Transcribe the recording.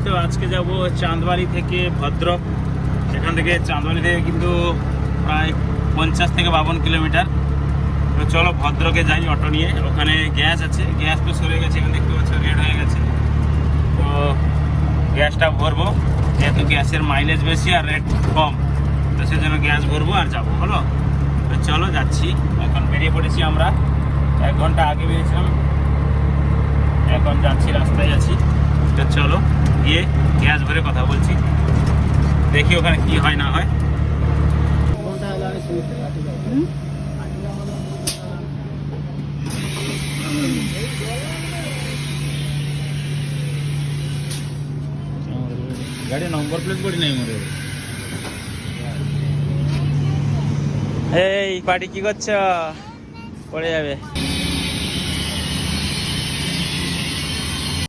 তো আজকে যাব চাঁদবাড়ি থেকে ভদ্রক। এখান থেকে চাঁদবাড়ি থেকে কিন্তু প্রায় 50 থেকে 52 কিলোমিটার। তো চলো ভদ্রকে যাই অটো নিয়ে। ওখানে গ্যাস আছে, গ্যাস তো সরে গেছে, এখানে দেখতে পাচ্ছ রেড হয়ে গেছে। তো গ্যাসটা ভরবো, যেহেতু গ্যাসের মাইলেজ বেশি আর রেট কম, তো সেজন্য গ্যাস ভরবো আর যাবো। হলো, তো চলো যাচ্ছি। এখন বেরিয়ে পড়েছি আমরা, 1 ঘন্টা আগে বেরিয়েছিলাম, এখন যাচ্ছি, রাস্তায় আছি। তো চলো গিয়ে গ্যাস ভরে কথা বলছি, দেখি ওখানে কি হয় না হয়। গাড়ি নম্বর প্লেট করি নাই মোরে। এই পার্টি কি করছ? পড়ে যাবে।